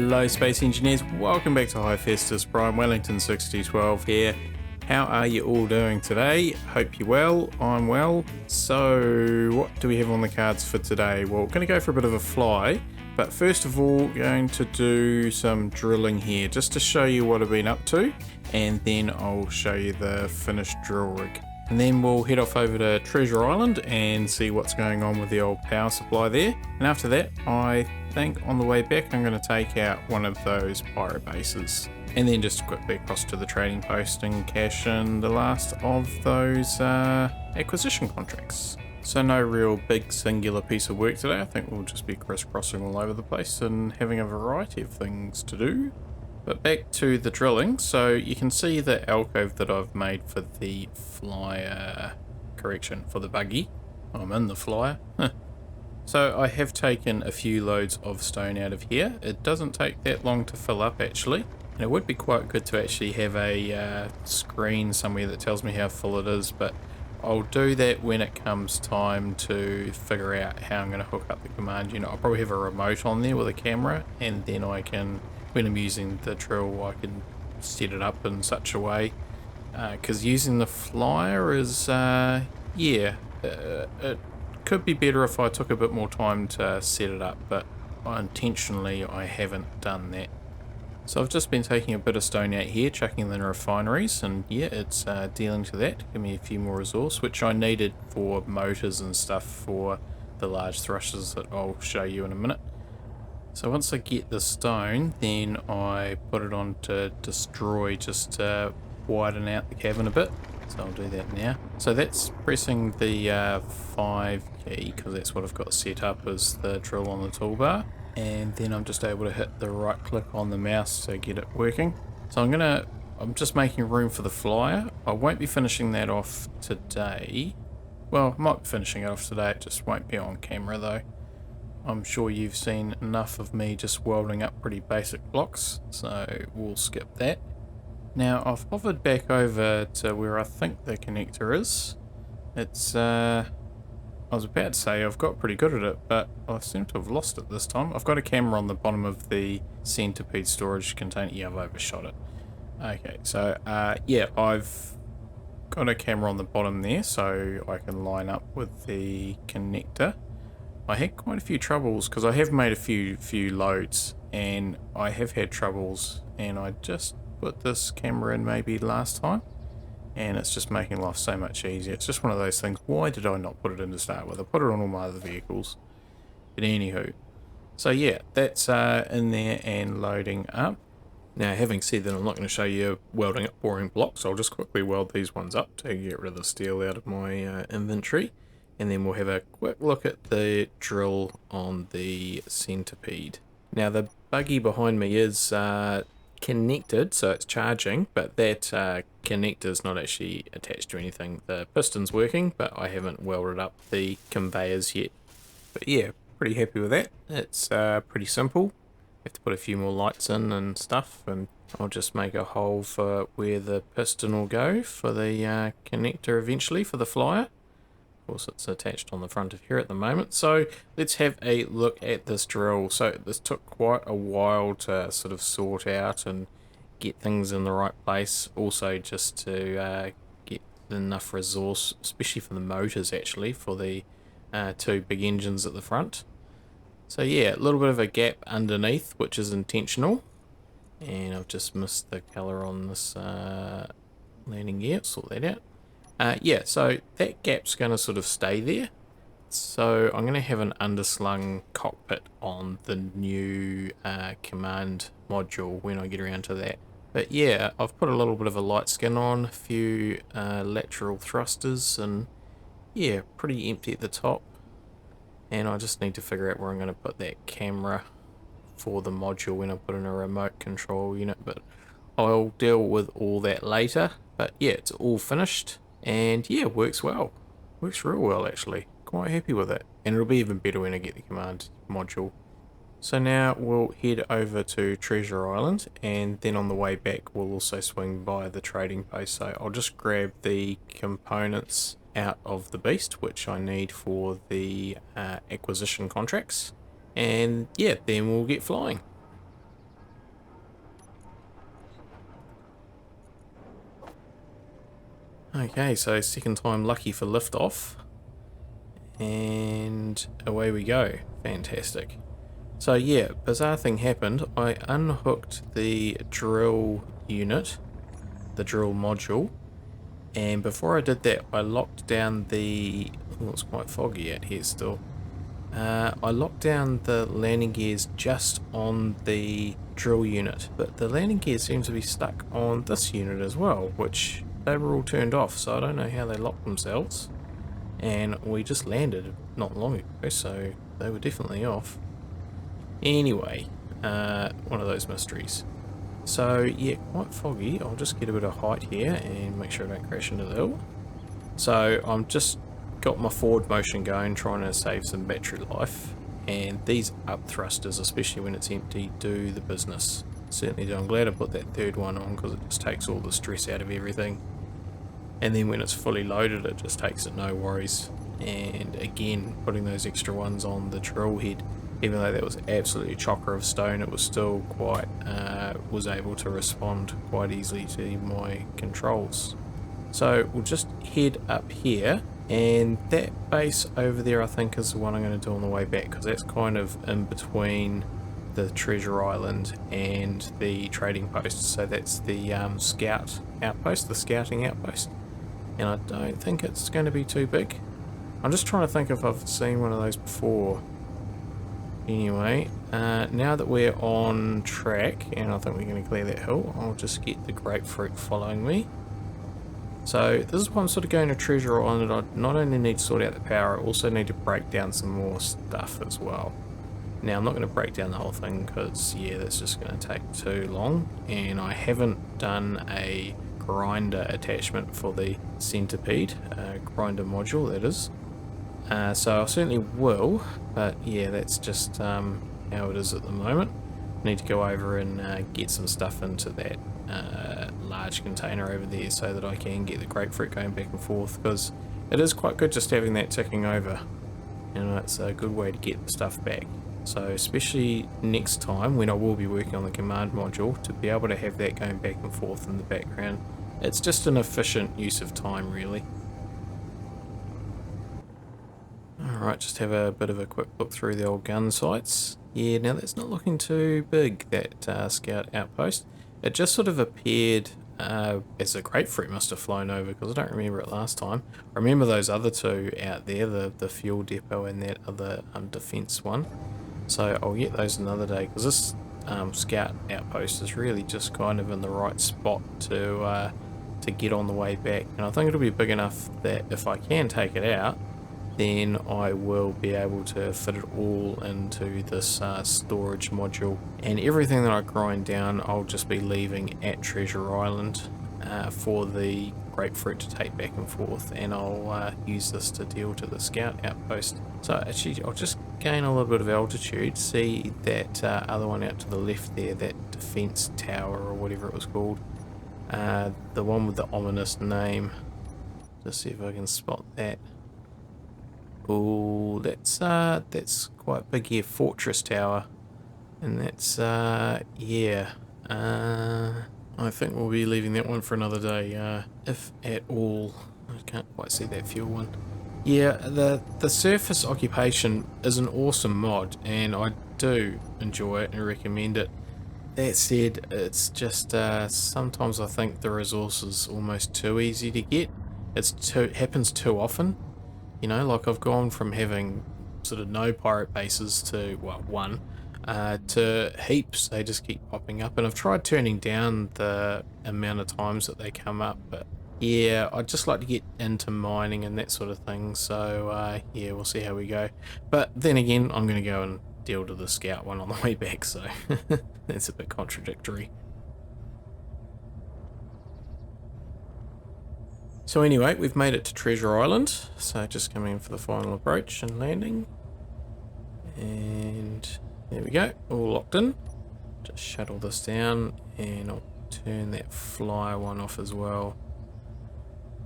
Hello Space Engineers, welcome back to Hephaestus Prime, Wellington 6012 here. How are you all doing today? Hope you're well, I'm well. So what do we have on the cards for today? Well, we're going to go for a bit of a fly, but first of all going to do some drilling here just to show you what I've been up to, and then I'll show you the finished drill rig. And then we'll head off over to Treasure Island and see what's going on with the old power supply there. And after that, I think on the way back I'm going to take out one of those pyro bases. And then just quickly across to the trading post and cash in the last of those acquisition contracts. So no real big singular piece of work today. I think we'll just be crisscrossing all over the place and having a variety of things to do. But back to the drilling, so you can see the alcove that I've made for the flyer, for the buggy. I'm in the flyer. So I have taken a few loads of stone out of here. It doesn't take that long to fill up actually, and it would be quite good to actually have a screen somewhere that tells me how full it is, but I'll do that when it comes time to figure out how I'm going to hook up the command unit. I'll probably have a remote on there with a camera, and then I can, when I'm using the drill, I can set it up in such a way, because using the flyer is, it could be better if I took a bit more time to set it up, but intentionally I haven't done that. So I've just been taking a bit of stone out here, chucking in the refineries, and yeah, it's dealing to that, give me a few more resource, which I needed for motors and stuff for the large thrusters that I'll show you in a minute. So once I get the stone, then I put it on to destroy, just to widen out the cavern a bit. So I'll do that now. So that's pressing the 5 key, because that's what I've got set up as the drill on the toolbar. And then I'm just able to hit the right click on the mouse to get it working. So I'm just making room for the flyer. I won't be finishing that off today. Well, I might be finishing it off today, it just won't be on camera though. I'm sure you've seen enough of me just welding up pretty basic blocks, so we'll skip that. Now I've hovered back over to where I think the connector is. It's, I was about to say I've got pretty good at it, but I seem to have lost it this time. I've got a camera on the bottom of the centipede storage container. Yeah, I've overshot it. Okay, so yeah, I've got a camera on the bottom there so I can line up with the connector. I had quite a few troubles because I have made a few loads, and I have had troubles, and I just put this camera in maybe last time, and it's just making life so much easier. It's just one of those things, why did I not put it in to start with? I put it on all my other vehicles. But anywho, so yeah, that's in there and loading up. Now having said that, I'm not going to show you welding up boring blocks. I'll just quickly weld these ones up to get rid of the steel out of my inventory. And then we'll have a quick look at the drill on the centipede. Now the buggy behind me is connected, so it's charging, but that connector is not actually attached to anything. The piston's working, but I haven't welded up the conveyors yet. But yeah, pretty happy with that. It's pretty simple. Have to put a few more lights in and stuff, and I'll just make a hole for where the piston will go for the connector eventually for the flyer. Of course, it's attached on the front of here at the moment. So let's have a look at this drill. So this took quite a while to sort of sort out and get things in the right place. Also just to get enough resource, especially for the motors actually, for the two big engines at the front. So yeah, a little bit of a gap underneath, which is intentional. And I've just missed the colour on this landing gear. Sort that out. Yeah, so that gap's going to sort of stay there. So I'm going to have an underslung cockpit on the new command module when I get around to that. But yeah, I've put a little bit of a light skin on, a few lateral thrusters, and yeah, pretty empty at the top. And I just need to figure out where I'm going to put that camera for the module when I put in a remote control unit. But I'll deal with all that later. But yeah, it's all finished. And yeah, works well. Works real well actually. Quite happy with it. And it'll be even better when I get the command module. So now we'll head over to Treasure Island, and then on the way back we'll also swing by the trading post. So I'll just grab the components out of the beast, which I need for the acquisition contracts. And yeah, then we'll get flying. Okay, so second time lucky for liftoff. And away we go. Fantastic. So yeah, bizarre thing happened. I unhooked the drill unit, the drill module, and before I did that I locked down the... oh, it's quite foggy out here still. I locked down the landing gears just on the drill unit, but the landing gears seem to be stuck on this unit as well, which they were all turned off, so I don't know how they locked themselves. And we just landed not long ago, so they were definitely off. Anyway, one of those mysteries. So yeah, quite foggy. I'll just get a bit of height here and make sure I don't crash into the hill. So I'm just got my forward motion going, trying to save some battery life, and these up thrusters, especially when it's empty, do the business. Certainly do. I'm glad I put that third one on because it just takes all the stress out of everything, and then when it's fully loaded it just takes it no worries. And again, putting those extra ones on the drill head, even though that was absolutely chocker of stone, it was still quite was able to respond quite easily to my controls. So we'll just head up here, and that base over there I think is the one I'm going to do on the way back, because that's kind of in between the treasure island and the trading post. So that's the scout outpost, the scouting outpost, and I don't think it's going to be too big. I'm just trying to think if I've seen one of those before. Anyway, now that we're on track, and I think we're going to clear that hill, I'll just get the grapefruit following me. So this is why I'm sort of going to Treasure Island. I not only need to sort out the power, I also need to break down some more stuff as well. Now I'm not going to break down the whole thing because yeah, that's just going to take too long, and I haven't done a grinder attachment for the centipede, grinder module that is. So I certainly will, but yeah, that's just how it is at the moment. Need to go over and get some stuff into that large container over there so that I can get the grapefruit going back and forth, because it is quite good just having that ticking over. You know, it's a good way to get the stuff back. So especially next time when I will be working on the command module, to be able to have that going back and forth in the background, it's just an efficient use of time really. Alright, just have a bit of a quick look through the old gun sights. Yeah, now that's not looking too big, that scout outpost. It just sort of appeared as a grapefruit must have flown over, because I don't remember it last time. I remember those other two out there, the fuel depot and that other defense one. So I'll get those another day, because this scout outpost is really just kind of in the right spot to get on the way back. And I think it'll be big enough that if I can take it out, then I will be able to fit it all into this storage module, and everything that I grind down I'll just be leaving at Treasure Island for the grapefruit to take back and forth, and I'll use this to deal to the scout outpost. So actually I'll just gain a little bit of altitude, see that other one out to the left there, that defense tower or whatever it was called, the one with the ominous name. Just see if I can spot that. Oh, that's quite big here, Fortress Tower, and that's yeah. I think we'll be leaving that one for another day, if at all. I can't quite see that fuel one. Yeah, the surface occupation is an awesome mod, and I do enjoy it and recommend it. That said, it's just sometimes I think the resource is almost too easy to get. It happens too often. You know, like I've gone from having sort of no pirate bases to, well, one, to heaps. They just keep popping up, and I've tried turning down the amount of times that they come up, but yeah, I'd just like to get into mining and that sort of thing, so yeah, we'll see how we go. But then again, I'm going to go and deal to the scout one on the way back, so that's a bit contradictory. So anyway, we've made it to Treasure Island, so just coming in for the final approach and landing. And there we go, all locked in. Just shuttle this down, and I'll turn that flyer one off as well.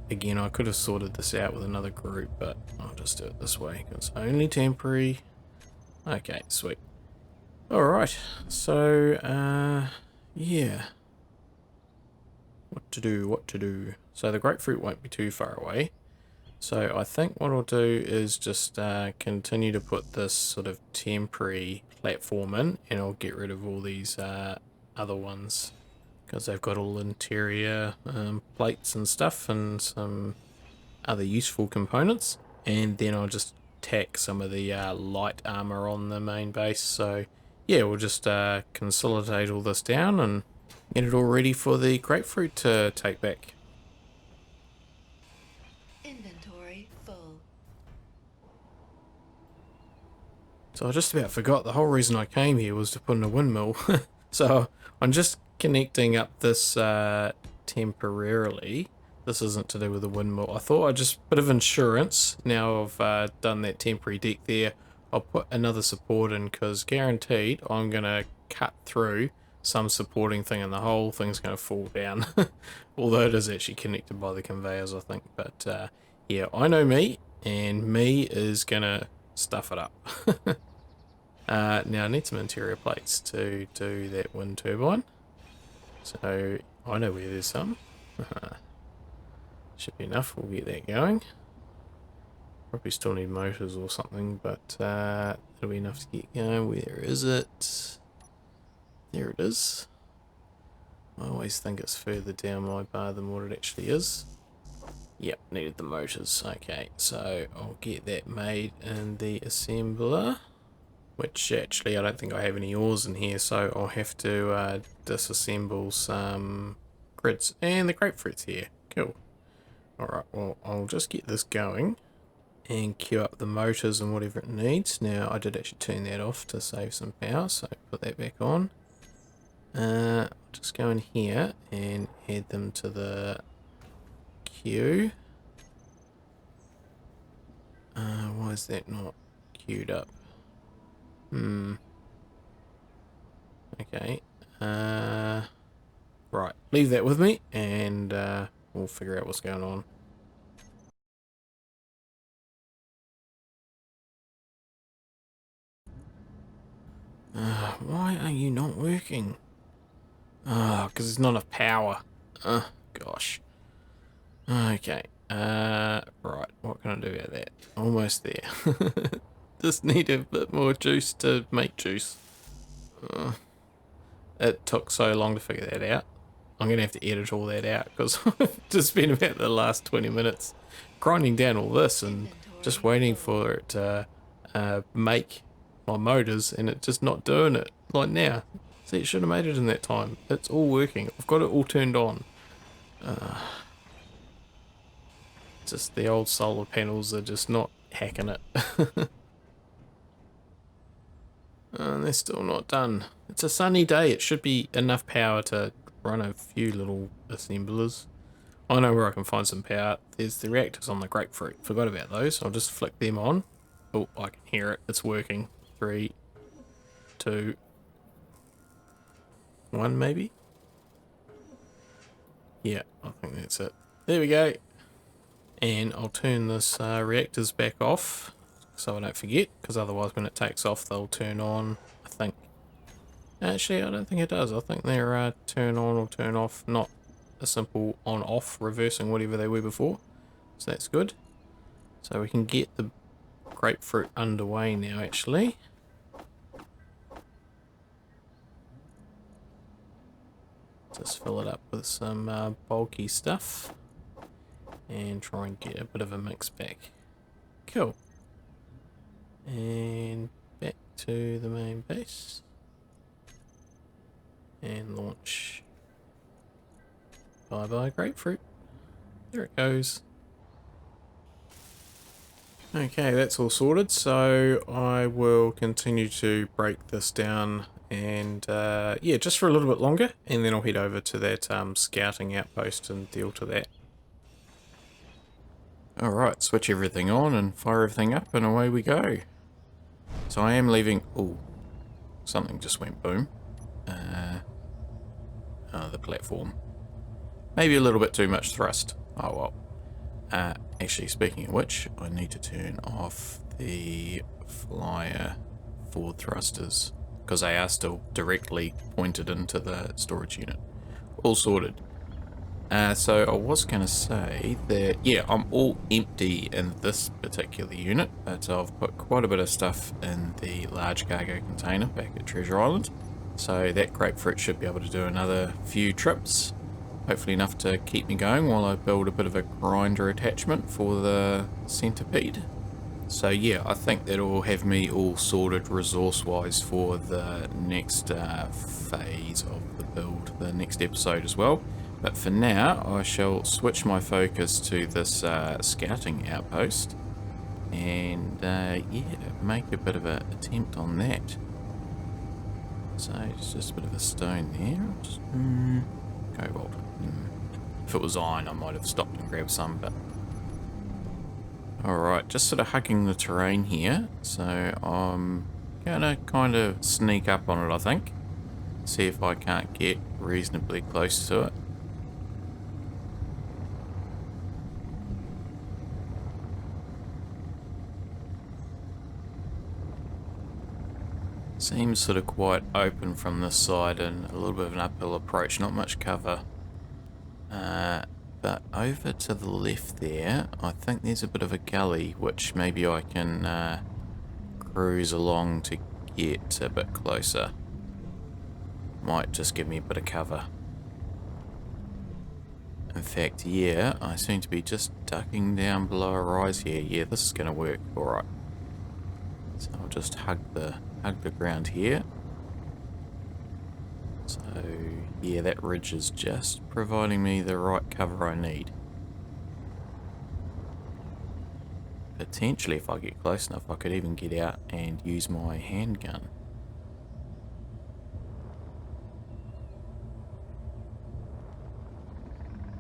Again, I could have sorted this out with another group, but I'll just do it this way, because it's only temporary. Okay, sweet. Alright, so, yeah. What what to do. So the grapefruit won't be too far away. So I think what I'll do is just continue to put this sort of temporary platform in, and I'll get rid of all these other ones, because they've got all interior plates and stuff and some other useful components. And then I'll just tack some of the light armor on the main base. So yeah, we'll just consolidate all this down and get it all ready for the grapefruit to take back. Inventory full. So I just about forgot the whole reason I came here was to put in a windmill. So I'm just connecting up this temporarily. This isn't to do with the windmill. I thought I'd just, bit of insurance. Now I've done that temporary deck there, I'll put another support in, because guaranteed I'm going to cut through some supporting thing and the whole thing's going to fall down. Although it is actually connected by the conveyors, I think. But yeah, I know me, and me is going to stuff it up. Now I need some interior plates to do that wind turbine. So I know where there's some. Should be enough, we'll get that going. Probably still need motors or something, but that'll be enough to get going. Where is it? There it is. I always think it's further down my bar than what it actually is. Yep, needed the motors. Okay, so I'll get that made in the assembler, which actually I don't think I have any ores in here, so I'll have to disassemble some grids. And the grapefruit's here. Cool. Alright, well, I'll just get this going and queue up the motors and whatever it needs. Now, I did actually turn that off to save some power, so put that back on. I'll just go in here and add them to the queue. Why is that not queued up? Okay. Right, leave that with me, and we'll figure out what's going on. Why are you not working? Because there's not enough power. Gosh. Okay. Right, what can I do about that? Almost there. Just need a bit more juice to make juice. It took so long to figure that out. I'm going to have to edit all that out, because I've just spent about the last 20 minutes grinding down all this and just waiting for it to make my motors, and it's just not doing it. Like now. See, it should have made it in that time. It's all working. I've got it all turned on. Just the old solar panels are just not hacking it. And they're still not done. It's a sunny day. It should be enough power to run a few little assemblers. I know where I can find some power. There's the reactors on the grapefruit. Forgot about those. I'll just flick them on. Oh, I can hear it. It's working. 3, 2, 1 maybe? Yeah, I think that's it. There we go. And I'll turn this reactors back off so I don't forget, because otherwise when it takes off they'll turn on, I think. Actually, I don't think it does. I think they're turn on or turn off, not a simple on-off, reversing whatever they were before. So that's good. So we can get the grapefruit underway now, actually. Just fill it up with some bulky stuff and try and get a bit of a mix back. Cool. And back to the main base and launch. Bye bye grapefruit. There it goes. Okay, that's all sorted, so I will continue to break this down and yeah, just for a little bit longer, and then I'll head over to that scouting outpost and deal to that. Alright, switch everything on and fire everything up, and away we go. So I am leaving... Oh, something just went boom. The platform. Maybe a little bit too much thrust. Oh well. Actually, speaking of which, I need to turn off the flyer forward thrusters, because they are still directly pointed into the storage unit. All sorted. So I was going to say that, yeah, I'm all empty in this particular unit, but I've put quite a bit of stuff in the large cargo container back at Treasure Island. So that grapefruit should be able to do another few trips, hopefully enough to keep me going while I build a bit of a grinder attachment for the centipede. So yeah, I think that'll have me all sorted resource-wise for the next phase of the build, the next episode as well. But for now, I shall switch my focus to this scouting outpost and yeah, make a bit of an attempt on that. So it's just a bit of a stone there. Just, cobalt. If it was iron, I might have stopped and grabbed some, but alright, just sort of hugging the terrain here, so I'm gonna kind of sneak up on it, I think. See if I can't get reasonably close to it. Seems sort of quite open from this side and a little bit of an uphill approach, not much cover. But over to the left there, I think there's a bit of a gully, which maybe I can cruise along to get a bit closer. Might just give me a bit of cover. In fact, yeah, I seem to be just ducking down below a rise here. Yeah, this is going to work alright. So I'll just hug the ground here. So yeah, that ridge is just providing me the right cover I need. Potentially, if I get close enough, I could even get out and use my handgun.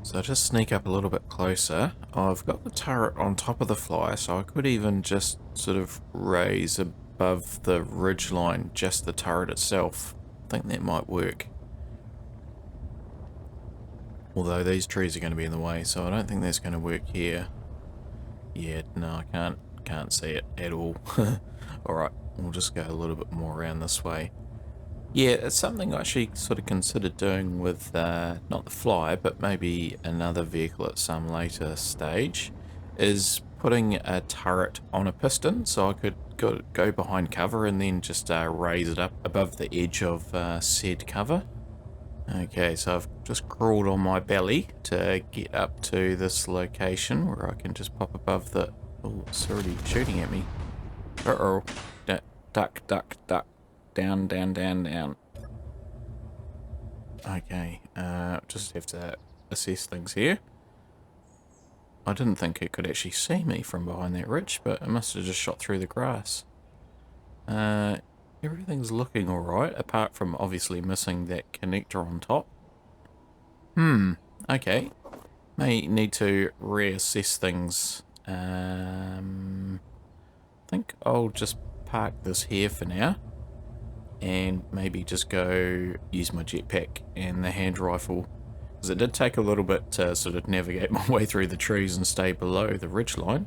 So I'll just sneak up a little bit closer. I've got the turret on top of the fly, so I could even just sort of raise above the ridge line, just the turret itself. I think that might work. Although these trees are going to be in the way, so I don't think that's going to work here. Yeah, no, I can't see it at all. Alright, we'll just go a little bit more around this way. Yeah, it's something I actually sort of considered doing with, not the fly, but maybe another vehicle at some later stage, is putting a turret on a piston, so I could go behind cover and then just raise it up above the edge of said cover. Okay, so I've just crawled on my belly to get up to this location where I can just pop above the... Oh, it's already shooting at me. Uh-oh. Duck, duck, duck. Down, down, down, down. Okay, just have to assess things here. I didn't think it could actually see me from behind that ridge, but it must have just shot through the grass. Everything's looking alright, apart from obviously missing that connector on top. Okay. May need to reassess things. I think I'll just park this here for now. And maybe just go use my jetpack and the hand rifle. Because it did take a little bit to sort of navigate my way through the trees and stay below the ridgeline.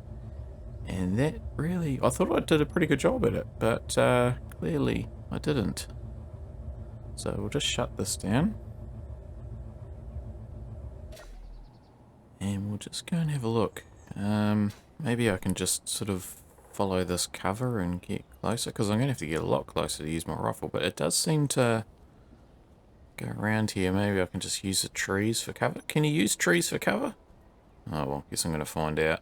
And that really, I thought I did a pretty good job at it, but clearly I didn't. So we'll just shut this down. And we'll just go and have a look. Maybe I can just sort of follow this cover and get closer, because I'm going to have to get a lot closer to use my rifle, but it does seem to go around here. Maybe I can just use the trees for cover. Can you use trees for cover? Oh well, guess I'm going to find out.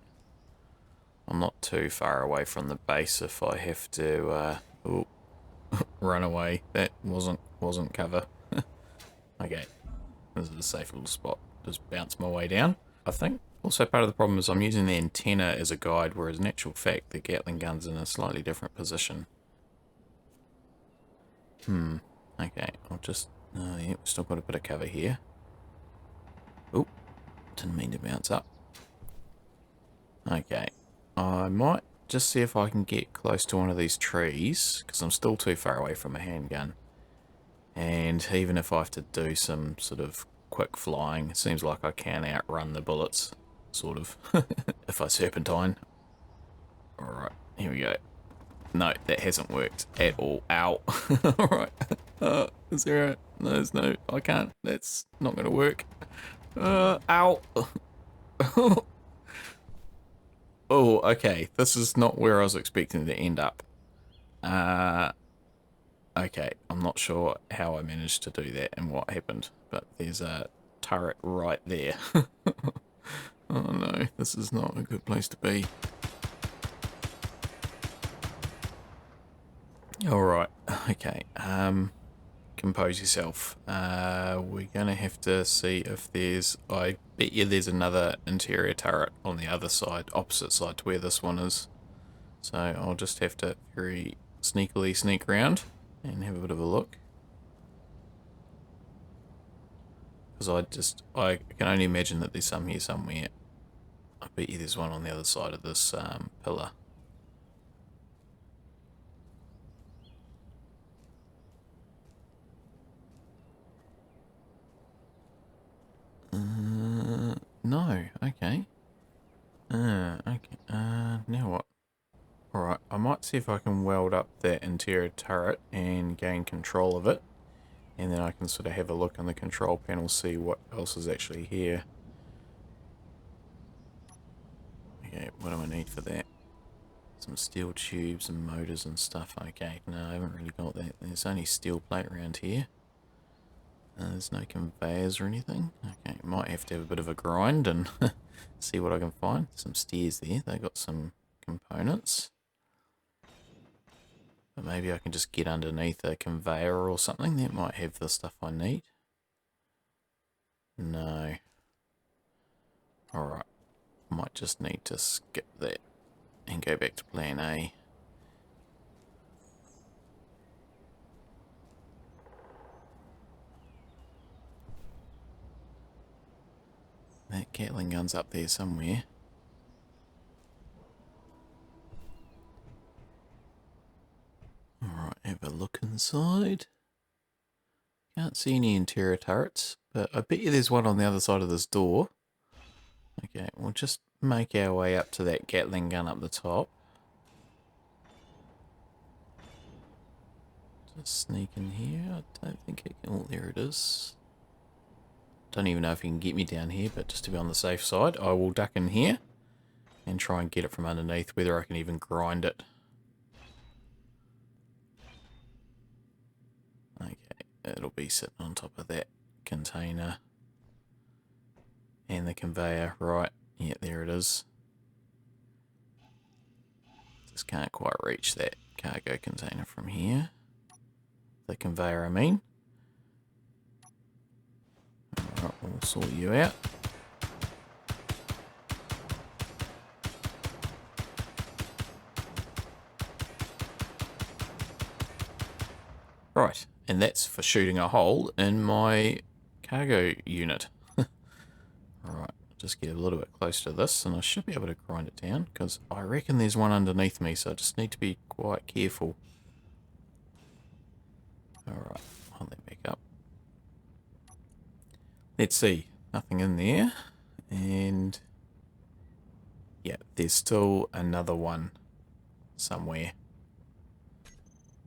I'm not too far away from the base if I have to run away. That wasn't cover. Okay, this is a safe little spot. Just bounce my way down, I think. Also, part of the problem is I'm using the antenna as a guide, whereas in actual fact the Gatling gun's in a slightly different position. Okay, I'll just... Oh yeah, we've still got a bit of cover here. Oh, didn't mean to bounce up. Okay, I might just see if I can get close to one of these trees, because I'm still too far away from a handgun. And even if I have to do some sort of quick flying, it seems like I can outrun the bullets, sort of, if I serpentine. Alright, here we go. No, that hasn't worked at all. Ow. Alright. Is there a... No, there's no... I can't. That's not going to work. Ow. Oh, okay. This is not where I was expecting to end up. Okay, I'm not sure how I managed to do that and what happened, but there's a turret right there. Oh no, this is not a good place to be. Alright, okay, compose yourself. We're gonna have to see if there's, I bet you there's another interior turret on the other side, opposite side to where this one is. So I'll just have to very sneakily sneak around and have a bit of a look. Because I can only imagine that there's some here somewhere. I bet you there's one on the other side of this pillar. No, okay. Okay, now what? Alright, I might see if I can weld up that interior turret and gain control of it. And then I can sort of have a look on the control panel, see what else is actually here. Okay, what do I need for that? Some steel tubes and motors and stuff. Okay, no, I haven't really got that. There's only steel plate around here. There's no conveyors or anything. Okay, might have to have a bit of a grind and see what I can find. Some stairs there. They got some components. But maybe I can just get underneath a conveyor or something. That might have the stuff I need. No. Alright. Might just need to skip that and go back to plan A. That Gatling gun's up there somewhere. Alright, have a look inside. Can't see any interior turrets, but I bet you there's one on the other side of this door. Okay, we'll just make our way up to that Gatling gun up the top. Just sneak in here. I don't think it can. Oh, there it is. Don't even know if you can get me down here, but just to be on the safe side, I will duck in here and try and get it from underneath, whether I can even grind it. Okay, it'll be sitting on top of that container. And the conveyor, right, yeah, there it is. Just can't quite reach that cargo container from here. The conveyor, I mean. Alright, we'll sort you out. Right, and that's for shooting a hole in my cargo unit. Alright, just get a little bit close to this and I should be able to grind it down because I reckon there's one underneath me, so I just need to be quite careful. Alright, hold that back up. Let's see, nothing in there. And yeah, there's still another one somewhere.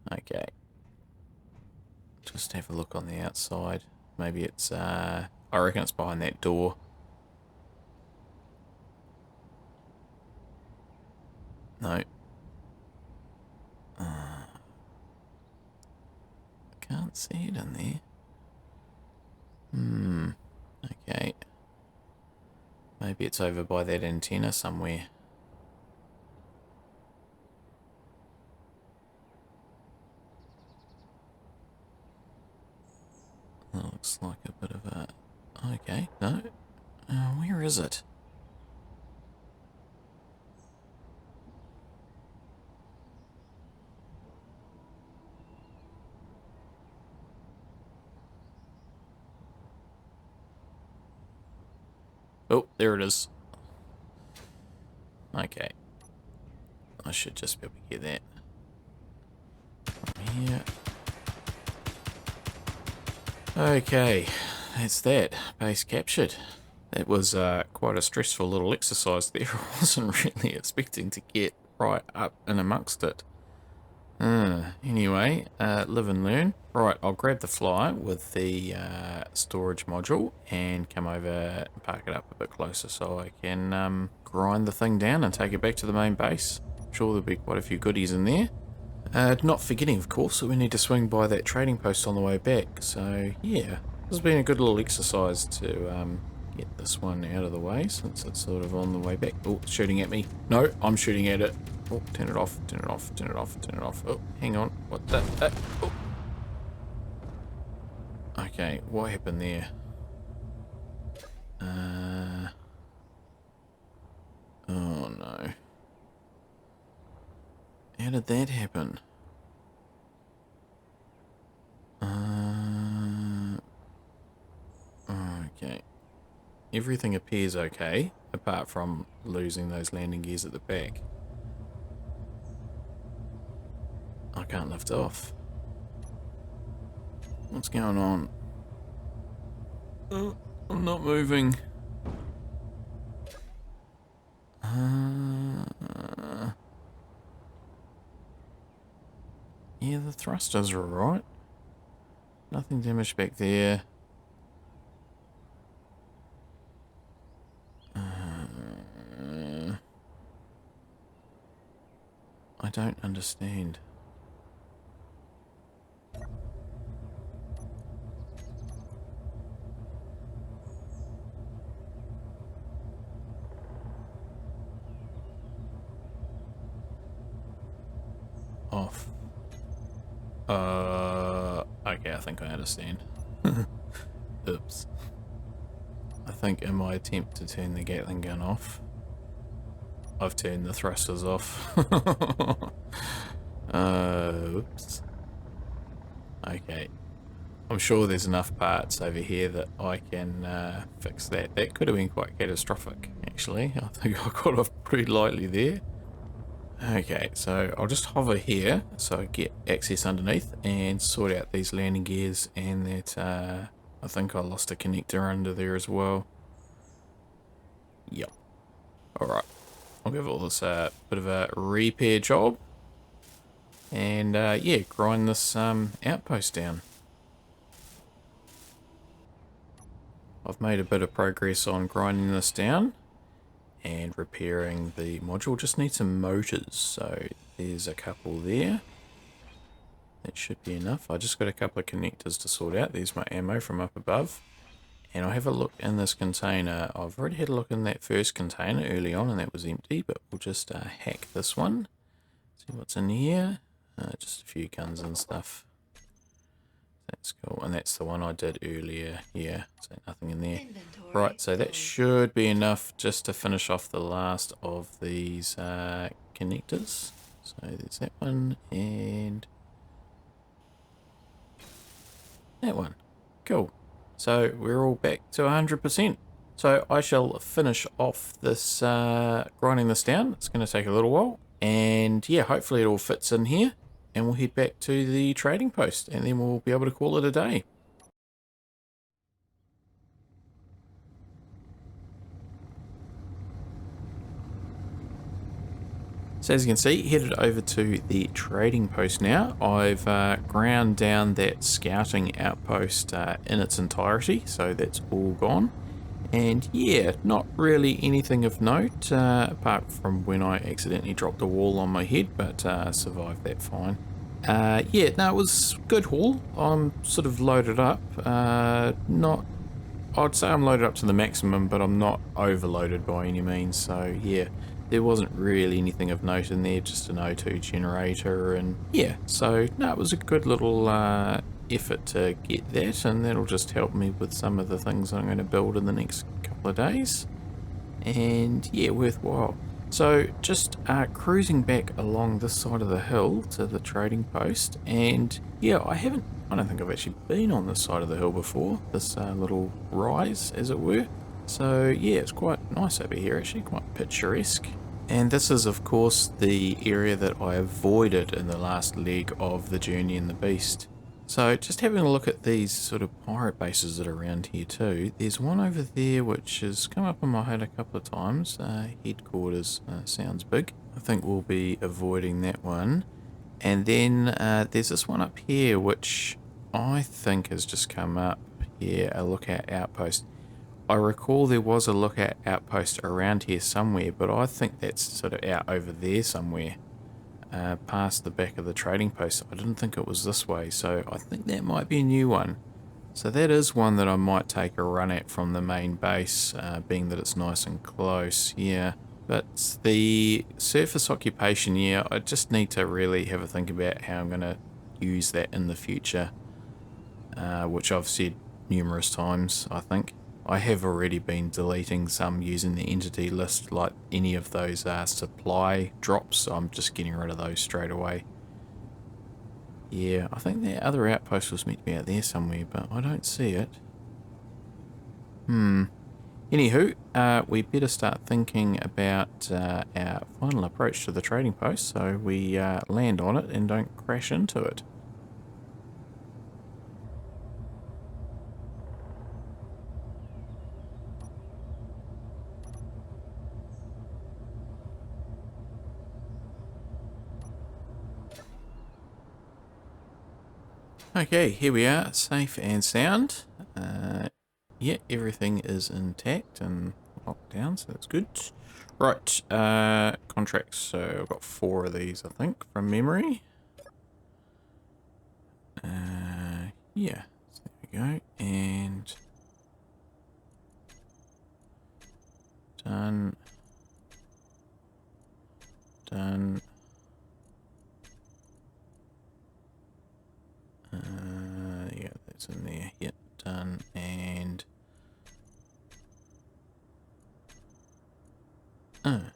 Okay. Just have a look on the outside. Maybe it's, I reckon it's behind that door. No. Can't see it in there. Okay. Maybe it's over by that antenna somewhere. That looks like a bit of a... Okay, no. Where is it? Oh, there it is. Okay. I should just be able to get that from here. Okay, that's that. Base captured. That was quite a stressful little exercise there. I wasn't really expecting to get right up and amongst it. Anyway, live and learn. Right, I'll grab the fly with the storage module and come over and park it up a bit closer so I can grind the thing down and take it back to the main base. I'm sure there'll be quite a few goodies in there. Not forgetting, of course, that we need to swing by that trading post on the way back. So, yeah, this has been a good little exercise to get this one out of the way since it's sort of on the way back. Oh, it's shooting at me. No, I'm shooting at it. Oh, turn it off, turn it off, turn it off, turn it off. Oh, hang on. What the? Oh. Okay, what happened there? Oh no. How did that happen? Okay. Everything appears okay, apart from losing those landing gears at the back. I can't lift off. What's going on? Oh, I'm not moving. Yeah, the thrusters are alright. Nothing damaged back there. I don't understand. Off. Okay, I think I understand. Oops. I think in my attempt to turn the Gatling gun off, I've turned the thrusters off. Oops. Okay. I'm sure there's enough parts over here that I can fix that. That could have been quite catastrophic, actually. I think I got off pretty lightly there. Okay, so I'll just hover here so I get access underneath and sort out these landing gears and that I think I lost a connector under there as well. Yep. Alright. I'll give all this a bit of a repair job. And yeah, grind this outpost down. I've made a bit of progress on grinding this down and repairing the module. Just need some motors, so there's a couple there. That should be enough. I just got a couple of connectors to sort out. There's my ammo from up above. And I'll have a look in this container. I've already had a look in that first container early on and that was empty, but we'll just hack this one. See what's in here. Just a few guns and stuff. That's cool. And that's the one I did earlier. Yeah, so nothing in there. Inventory Right, so that full. should be enough just to finish off the last of these connectors. So there's that one and that one. Cool. So we're all back to 100%. So I shall finish off this, grinding this down. It's going to take a little while. And yeah, hopefully it all fits in here. And we'll head back to the trading post. And then we'll be able to call it a day. So as you can see, headed over to the trading post now. I've ground down that scouting outpost in its entirety, so that's all gone. And yeah, not really anything of note, apart from when I accidentally dropped a wall on my head, but survived that fine. Yeah, no, it was good haul. I'm sort of loaded up. I'd say I'm loaded up to the maximum, but I'm not overloaded by any means, so yeah. There wasn't really anything of note in there, just an O2 generator, and yeah, so no, it was a good little effort to get that, and that'll just help me with some of the things I'm going to build in the next couple of days, and yeah, worthwhile. So just cruising back along this side of the hill to the trading post, and yeah, I don't think I've actually been on this side of the hill before, this little rise, as it were. So yeah, it's quite nice over here actually, quite picturesque. And this is of course the area that I avoided in the last leg of the Journey in the Beast. So just having a look at these sort of pirate bases that are around here too. There's one over there which has come up in my head a couple of times. Headquarters sounds big. I think we'll be avoiding that one. And then there's this one up here, which I think has just come up here, a lookout outpost. I recall there was a lookout outpost around here somewhere, but I think that's sort of out over there somewhere, past the back of the trading post. I didn't think it was this way, so I think that might be a new one. So that is one that I might take a run at from the main base, being that it's nice and close, yeah. But the surface occupation, yeah, I just need to really have a think about how I'm going to use that in the future, which I've said numerous times, I think. I have already been deleting some using the entity list, like any of those supply drops, so I'm just getting rid of those straight away. Yeah, I think the other outpost was meant to be out there somewhere, but I don't see it. Anywho, we better start thinking about our final approach to the trading post so we land on it and don't crash into it. Okay, here we are, safe and sound. Yeah, everything is intact and locked down, so that's good. Right, contracts. So I've got 4 of these, I think, from memory. Yeah, so there we go, and done. Done. Yeah, that's in there. Yep, done. And no,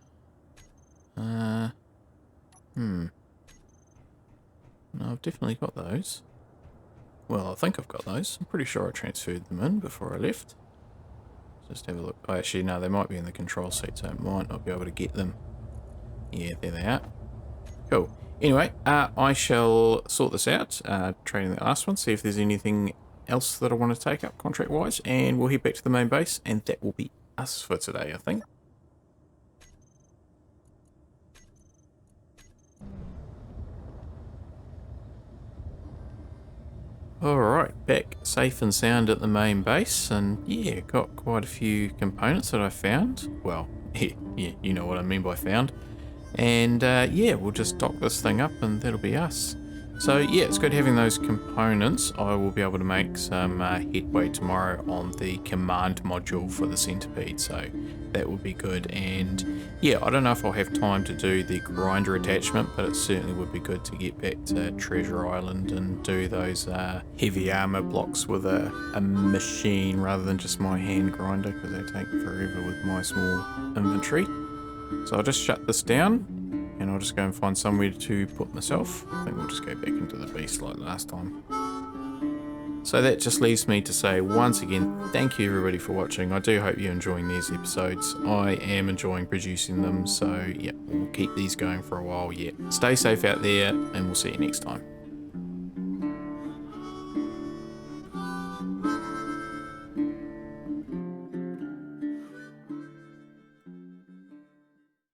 I've definitely got those. Well, I think I've got those. I'm pretty sure I transferred them in before I left. Just have a look. Oh, actually, no, they might be in the control seat, so I might not be able to get them. Yeah, there they are. Cool. Anyway, I shall sort this out, trading the last one, see if there's anything else that I want to take up contract-wise, and we'll head back to the main base, and that will be us for today, I think. Alright, back safe and sound at the main base, and yeah, got quite a few components that I found. Well, yeah, you know what I mean by found. And yeah, we'll just dock this thing up and that'll be us. So yeah, it's good having those components. I will be able to make some headway tomorrow on the command module for the centipede, so that would be good. And yeah, I don't know if I'll have time to do the grinder attachment, but it certainly would be good to get back to Treasure Island and do those heavy armor blocks with a machine rather than just my hand grinder, because they take forever with my small inventory. So I'll just shut this down, and I'll just go and find somewhere to put myself. I think we'll just go back into the beast like last time. So that just leaves me to say once again, thank you everybody for watching. I do hope you're enjoying these episodes. I am enjoying producing them, so yeah, we'll keep these going for a while yet. Stay safe out there, and we'll see you next time.